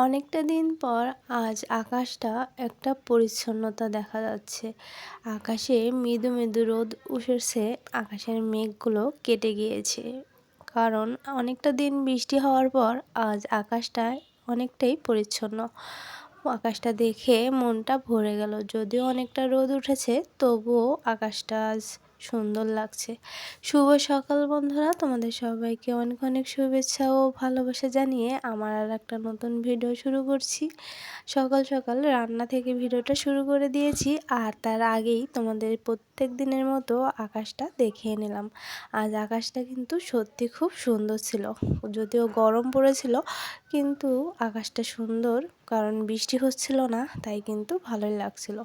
অনেকটা দিন পর আজ আকাশটা একটা পরিচ্ছন্নতা দেখা যাচ্ছে। আকাশে মৃদু মৃদু রোদ উঠেছে, আকাশের মেঘগুলো কেটে গিয়েছে। কারণ অনেকটা দিন বৃষ্টি হওয়ার পর আজ আকাশটা অনেকটাই পরিচ্ছন্ন। আকাশটা দেখে মনটা ভরে গেল। যদিও অনেকটা রোদ উঠেছে, তবুও আকাশটা আজ সুন্দর লাগছে। শুভ সকাল বন্ধুরা, তোমাদের সবাইকে অনেক অনেক শুভেচ্ছা ও ভালোবাসা জানিয়ে আমার আর একটা নতুন ভিডিও শুরু করছি। সকাল সকাল রান্না থেকে ভিডিওটা শুরু করে দিয়েছি, আর তার আগেই তোমাদের প্রত্যেক দিনের মতো আকাশটা দেখিয়ে নিলাম। আজ আকাশটা কিন্তু সত্যি খুব সুন্দর ছিল। যদিও গরম পড়েছিল, কিন্তু আকাশটা সুন্দর, কারণ বৃষ্টি হচ্ছিল না, তাই কিন্তু ভালোই লাগছিল।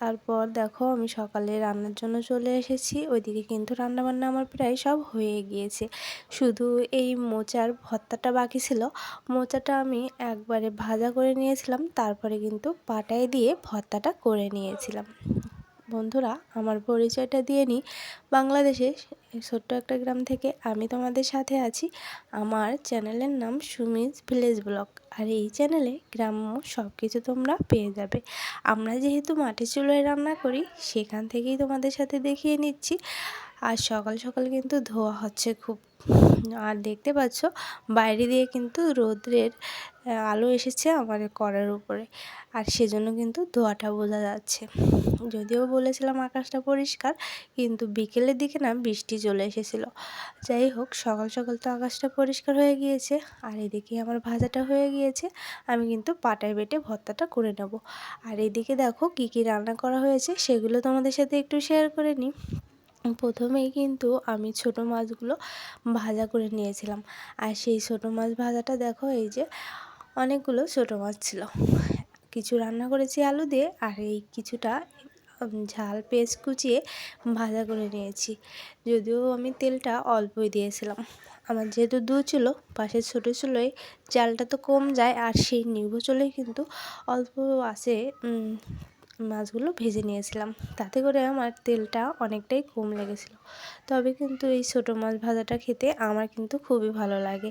তারপর দেখো আমি সকালে রান্নার জন্য চলে এসেছি। ওইদিকে কিন্তু রান্নাবান্না আমার প্রায় সব হয়ে গিয়েছে, শুধু এই মোচার ভর্তাটা বাকি ছিল। মোচাটা আমি একবারে ভাজা করে নিয়েছিলাম, তারপরে কিন্তু পাটায় দিয়ে ভর্তাটা করে নিয়েছিলাম। বন্ধুরা, আমার পরিচয়টা দিয়ে নিই। বাংলাদেশের ছোট্ট একটা গ্রাম থেকে আমি তোমাদের সাথে আছি। আমার চ্যানেলের নাম সুমিজ ভিলেজ ব্লগ, আর এই চ্যানেলে গ্রাম্য সব কিছু তোমরা পেয়ে যাবে। আমরা যেহেতু মাটির চুলায় রান্না করি, সেখান থেকেই তোমাদের সাথে দেখিয়ে নিচ্ছি। আর সকাল সকাল কিন্তু ধোয়া হচ্ছে খুব, আর দেখতে পাচ্ছ বাইরে দিয়ে কিন্তু রোদ্রের আলো এসেছে আমার কড়ার উপরে, আর সেজন্য কিন্তু ধোঁয়াটা বোঝা যাচ্ছে। যদিও বলেছিলাম আকাশটা পরিষ্কার, কিন্তু বিকেলের দিকে না বৃষ্টি চলে এসেছিলো। যাই হোক, সকাল সকাল তো আকাশটা পরিষ্কার হয়ে গিয়েছে, আর এদিকে আমার ভাজাটা হয়ে গিয়েছে। আমি কিন্তু পাটায় বেটে ভর্তাটা করে নেব। আর এদিকে দেখো কী কী রান্না করা হয়েছে, সেগুলো তোমাদের সাথে একটু শেয়ার করে নিই। প্রথমেই কিন্তু আমি ছোট মাছগুলো ভাজা করে নিয়েছিলাম, আর সেই ছোট মাছ ভাজাটা দেখো, এই যে অনেকগুলো ছোট মাছ ছিল। কিছু রান্না করেছি আলু দিয়ে, আর এই কিছুটা ঝাল পেঁয়াজ কুচিয়ে ভাজা করে নিয়েছি। যদিও আমি তেলটা অল্পই দিয়েছিলাম। আমার যেহেতু দু চুলো, পাশের ছোটো চুলোয় জালটা তো কম যায়, আর সেই নিভু চুলোয় কিন্তু অল্প আছে মাছগুলো ভেজে নিয়েছিলাম। তাতে করে আমার তেলটা অনেকটাই কম লেগেছিলো। তবে কিন্তু এই ছোটো মাছ ভাজাটা খেতে আমার কিন্তু খুবই ভালো লাগে।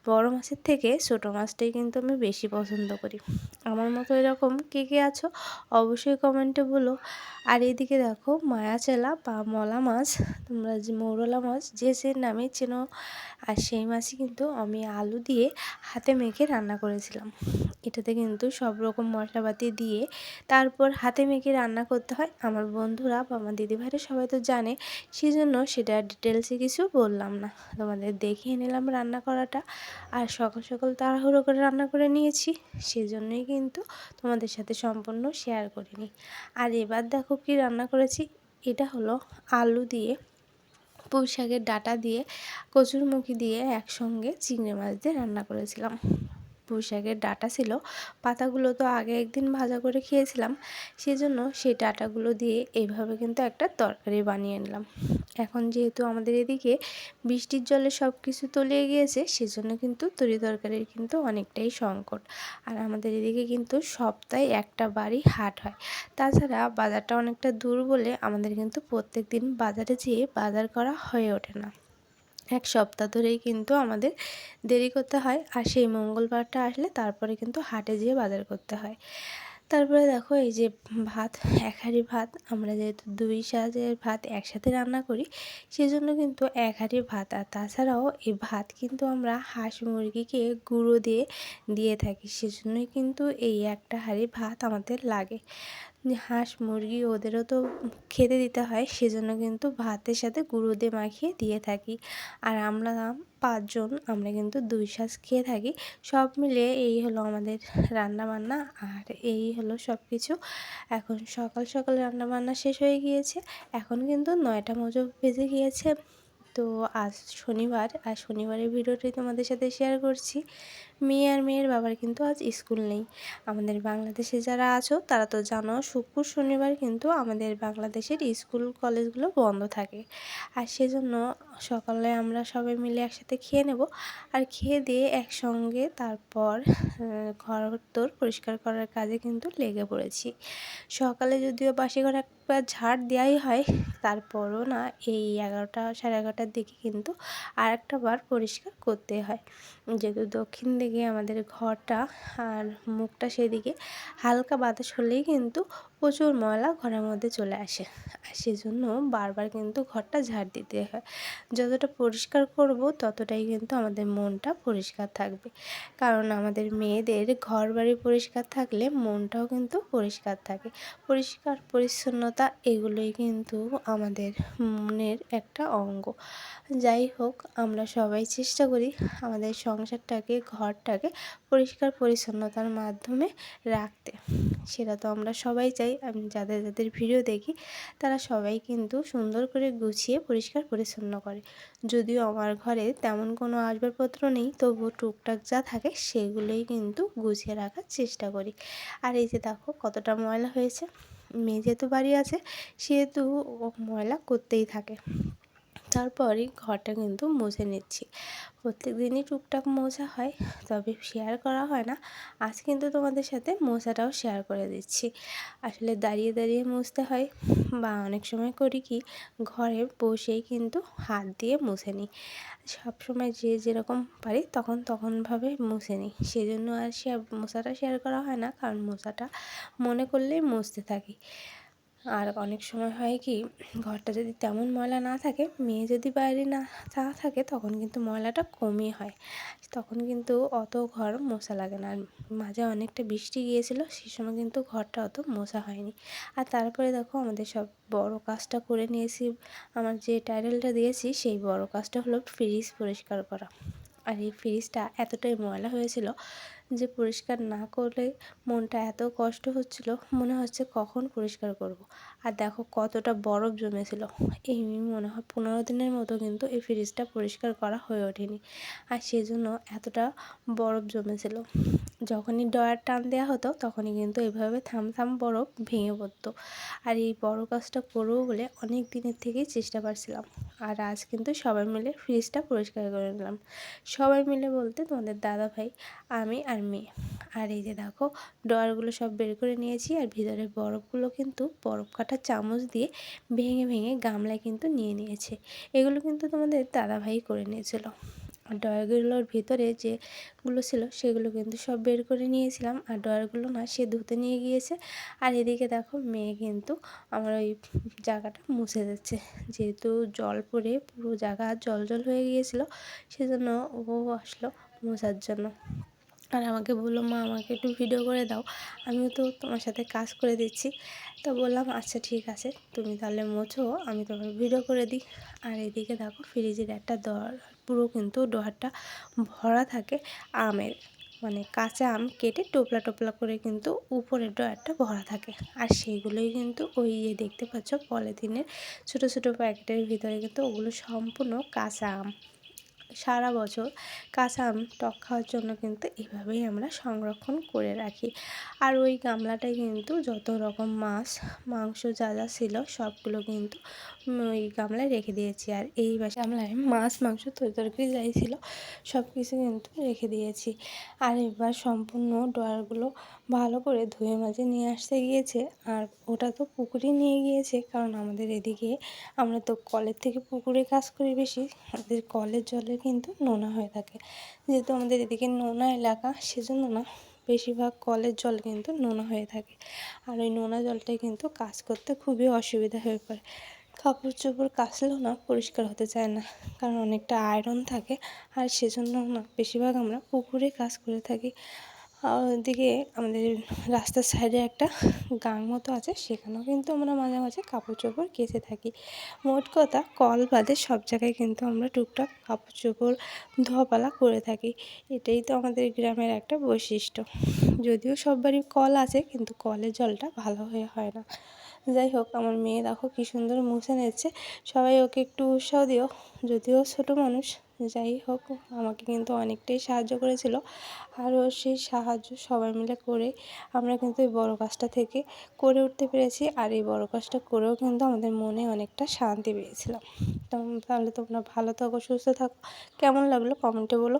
বড় মাছের থেকে ছোটো মাছটাই কিন্তু আমি বেশি পছন্দ করি। আমার মতো এরকম কে কে আছো অবশ্যই কমেন্টে বলো। আর এদিকে দেখো মায়াচেলা বা মলা মাছ, তোমরা যে মৌরলা মাছ যে যে নামে চেনো, আর সেই মাছই কিন্তু আমি আলু দিয়ে হাতে মেখে রান্না করেছিলাম। এটাতে কিন্তু সব রকম মশলাপাতি দিয়ে তারপর হাতে মেখে রান্না করতে হয়। আমার বন্ধুরা বা আমার দিদিভাইরা সবাই তো জানে, সেজন্য সেটা ডিটেলসে কিছু বললাম না, তোমাদের দেখিয়ে নিলাম রান্না করাটা। আর সকাল সকাল তাড়াহুড়ো করে রান্না করে নিয়েছি, সেজন্যই কিন্তু তোমাদের সাথে সম্পূর্ণ শেয়ার করিনি। আর এবার দেখো কি রান্না করেছি। এটা হলো আলু দিয়ে, পুঁই শাকের ডাঁটা দিয়ে, কচুরমুখী দিয়ে একসঙ্গে চিংড়ি মাছ দিয়ে রান্না করেছিলাম। পুঁই শাকের ডাঁটা ছিল, পাতাগুলো তো আগে একদিন ভাজা করে খেয়েছিলাম, সেজন্য সেই ডাঁটাগুলো দিয়ে এইভাবে কিন্তু একটা তরকারি বানিয়ে নিলাম। এখন যেহেতু আমাদের এদিকে বৃষ্টির জলে সব কিছু তলিয়ে গিয়েছে, সেজন্য কিন্তু তরি তরকারির কিন্তু অনেকটাই সংকট। আর আমাদের এদিকে কিন্তু সপ্তাহে একটা বারই হাট হয়। তাছাড়া বাজারটা অনেকটা দূর বলে আমাদের কিন্তু প্রত্যেক দিন বাজারে যেয়ে বাজার করা হয়ে ওঠে না। এক সপ্তাহ ধরেই কিন্তু আমাদের দেরি করতে হয়, আর সেই মঙ্গলবারটা আসলে তারপরে কিন্তু হাটে যেয়ে বাজার করতে হয়। তারপরে দেখো এই যে ভাত, এক হাঁড়ি ভাত, আমরা যেহেতু দুই সাজের ভাত একসাথে রান্না করি, সেজন্য কিন্তু এক হাঁড়ি ভাত। আর তাছাড়াও এই ভাত কিন্তু আমরা হাঁস মুরগিকে গুঁড়ো দিয়ে দিয়ে থাকি, সেজন্যই কিন্তু এই একটা হাঁড়ি ভাত আমাদের লাগে। হাঁস মুরগি ওদেরও তো খেতে দিতে হয়, সেজন্য কিন্তু ভাতের সাথে গুঁড়ো দিয়ে মাখিয়ে দিয়ে থাকি। আর আমরা 5 জন, আমরা কিন্তু 2 শাঁস খেয়ে থাকি। সব মিলিয়ে এই হলো আমাদের রান্নাবান্না, আর এই হলো সব কিছু। এখন সকাল সকাল রান্নাবান্না শেষ হয়ে গিয়েছে, এখন কিন্তু 9টা মতো বেজে গিয়েছে। তো আজ শনিবার, আর শনিবারের ভিডিওটি তোমাদের সাথে শেয়ার করছি। মেয়ে আর মেয়ের বাবার কিন্তু আজ স্কুল নেই। আমাদের বাংলাদেশে যারা আছো তারা তো জানো, শুক্র শনিবার কিন্তু আমাদের বাংলাদেশের স্কুল কলেজগুলো বন্ধ থাকে। আর সেজন্য সকালে আমরা সবাই মিলে একসাথে খেয়ে নেব, আর খেয়ে দিয়ে একসঙ্গে তারপর ঘর পরিষ্কার করার কাজে কিন্তু লেগে পড়েছি। সকালে যদিও বাসি ঘর একবার ঝাড় দেওয়াই হয়, তারপরও না এই 11টা সাড়ে 11টার দিকে কিন্তু আর একটা বার পরিষ্কার করতে হয়। যেহেতু দক্ষিণ দিকে থেকে আমাদের ঘরটা আর মুখটা সেদিকে হালকা বাতাস হলেই কিন্তু প্রচুর ময়লা ঘরের মধ্যে চলে আসে। আর সেজন্য বারবার কিন্তু ঘরটা ঝাড় দিতে হয়। যতটা পরিষ্কার করব ততটাই কিন্তু আমাদের মনটা পরিষ্কার থাকবে। কারণ আমাদের মেয়েদের ঘরবাড়ি পরিষ্কার থাকলে মনটাও কিন্তু পরিষ্কার থাকে। পরিষ্কার পরিচ্ছন্নতা এগুলোই কিন্তু আমাদের মনের একটা অঙ্গ। যাই হোক, আমরা সবাই চেষ্টা করি আমাদের সংসারটাকে, ঘরটাকে পরিষ্কার পরিচ্ছন্নতার মাধ্যমে রাখতে। সেটা তো আমরা সবাই চাই। আমি যাদের যাদের ভিডিও দেখি তারা সবাই কিন্তু সুন্দর করে গুছিয়ে পরিষ্কার পরিচ্ছন্ন করে। যদিও আমার ঘরে তেমন কোনো আসবাবপত্র নেই, তবুও টুকটাক যা থাকে সেগুলোই কিন্তু গুছিয়ে রাখার চেষ্টা করি। আর এই যে দেখো কতটা ময়লা হয়েছে। মেয়ে যেহেতু বাড়ি আছে সেহেতু ও ময়লা করতেই থাকে। তারপরই ঘরটা কিন্তু মুছে নিচ্ছি। প্রত্যেক দিনই টুকটাক মোছা হয়, তবে শেয়ার করা হয় না। আজ কিন্তু তোমাদের সাথে মোছাটাও শেয়ার করে দিচ্ছি। আসলে দাঁড়িয়ে দাঁড়িয়ে মুছতে হয়, বা অনেক সময় করি কি ঘরে বসেই কিন্তু হাত দিয়ে মুছে নিই। সবসময় যে যেরকম পারি তখনভাবে মুছে নিই। সেজন্য আর মোছাটা শেয়ার করা হয় না, কারণ মোছাটা মনে করলেই মুছতে থাকি। আর অনেক সময় হয় কি, ঘরটা যদি তেমন ময়লা না থাকে, মেয়ে যদি বাইরে না থাকে, তখন কিন্তু ময়লাটা কমই হয়। তখন কিন্তু অত ঘর মোছা লাগে না। আর মাঝে অনেকটা বৃষ্টি গিয়েছিল, সেই সময় কিন্তু ঘরটা অত মোছা হয়নি। আর তারপরে দেখো আমাদের সব বড় কাজটা করে নিয়েছি। আমার যে টাইটেলটা দিয়েছি সেই বড় কাজটা হলো ফ্রিজ পরিষ্কার করা। আর এই ফ্রিজটা এতটাই ময়লা হয়েছিল যে পরিষ্কার না করলে মনটা এত কষ্ট হচ্ছিল, মনে হচ্ছে কখন পরিষ্কার করব। আর দেখো কতটা বরফ জমেছিল। এই মনে হয় 15 দিনের মতো কিন্তু এই ফ্রিজটা পরিষ্কার করা হয়ে ওঠেনি। আর সেজন্য এতটা বরফ জমেছিল। যখনই ড্রয়ার টান দেওয়া হতো তখনই কিন্তু এভাবে থাম বরফ ভেঙে পড়তো। আর এই বড় কাজটা করবো বলে অনেক দিনের থেকেই চেষ্টা করছিলাম। আর আজ কিন্তু সবাই মিলে ফ্রিজটা পরিষ্কার করে নিলাম। সবাই মিলে বলতে তোমাদের দাদাভাই, আমি আর মেয়ে। আর এই যে দেখো ড্রয়ারগুলো সব বের করে নিয়েছি। আর ভিতরের বরফগুলো কিন্তু বরফ কাটার চামচ দিয়ে ভেঙে ভেঙে গামলায় কিন্তু নিয়ে নিয়েছে। এগুলো কিন্তু তোমাদের দাদাভাই করে নিয়েছিল। আর ড্রয়ারগুলোর ভিতরে যেগুলো ছিল সেগুলো কিন্তু সব বের করে নিয়েছিলাম। আর ড্রয়ারগুলো না সে ধুতে নিয়ে গিয়েছে। আর এদিকে দেখো মেয়ে কিন্তু আমার ওই জায়গাটা মুছে দিচ্ছে। যেহেতু জল পড়ে পুরো জায়গা জল জল হয়ে গিয়েছিলো, সেজন্য ও আসলো মোছার জন্য। আর আমাকে বললো, মা আমাকে একটু ভিডিও করে দাও, আমিও তো তোমার সাথে কাজ করে দিচ্ছি। তো বললাম আচ্ছা ঠিক আছে, তুমি তাহলে মোছো, আমি তোমার ভিডিও করে দিই। আর এদিকে দেখো ফ্রিজের একটা পুরো কিন্তু ডোহারটা ভরা থাকে আমের, মানে কাঁচা আম কেটে টোপলা টোপলা করে কিন্তু উপরের ড্রয়ারটা ভরা থাকে। আর সেইগুলোই কিন্তু ওই যে দেখতে পাচ্ছ পলিথিনের ছোটো ছোটো প্যাকেটের ভিতরে কিন্তু ওগুলো সম্পূর্ণ কাঁচা আম। সারা বছর কাঁচা আম টক খাওয়ার জন্য কিন্তু এভাবেই আমরা সংরক্ষণ করে রাখি। আর ওই গামলাটায় কিন্তু যত রকম মাছ মাংস যা যা ছিল সবগুলো কিন্তু ওই গামলায় রেখে দিয়েছি। আর এই গামলায় মাছ মাংস তরকারি যাই ছিল সব কিছু কিন্তু রেখে দিয়েছি। আর এবার সম্পূর্ণ ড্রয়ারগুলো ভালো করে ধুয়ে মাজে নিয়ে আসতে গিয়েছে। আর ওটা তো পুকুরে নিয়ে গিয়েছে, কারণ আমাদের এদিকে আমরা তো কলের থেকে পুকুরে কাজ করি বেশি। আমাদের কলের জলে কিন্তু নোনা হয়ে থাকে। যেহেতু আমাদের এদিকে নোনা এলাকা, সেজন্য না বেশিরভাগ কলের জল কিন্তু নোনা হয়ে থাকে। আর ওই নোনা জলটাই কিন্তু কাজ করতে খুবই অসুবিধা হয়ে পড়ে। কাপড় চোপড় কাচলেও না পরিষ্কার হতে চায় না, কারণ অনেকটা আয়রন থাকে। আর সেজন্য না বেশিরভাগ আমরা পুকুরে কাজ করে থাকি। আর ওদিকে আমাদের রাস্তার সাইডে একটা গাং মতো আছে, সেখানেও কিন্তু আমরা মাঝে মাঝে কাপড় চোপড় কেচে থাকি। মোট কথা কল বাদে সব জায়গায় কিন্তু আমরা টুকটাক কাপড় চোপড় ধোয়াপালা করে থাকি। এটাই তো আমাদের গ্রামের একটা বৈশিষ্ট্য। যদিও সব বাড়ির কল আছে, কিন্তু কলের জলটা ভালো হয়ে হয় না। যাই হোক, আমার মেয়ে দেখো কী সুন্দর মুছে নিচ্ছে। সবাই ওকে একটু উৎসাহ দিও, যদিও ছোটো মানুষ। যাই হোক, আমাকে কিন্তু অনেকটাই সাহায্য করেছিল। আরও সেই সাহায্য সবাই মিলে করে আমরা কিন্তু এই বড় কাজটা থেকে করে উঠতে পেরেছি। আর এই বড় কাজটা করেও কিন্তু আমাদের মনে অনেকটা শান্তি পেয়েছিলাম। তাহলে তোমরা ভালো থাকো, সুস্থ থাকো। কেমন লাগলো কমেন্টে বলো।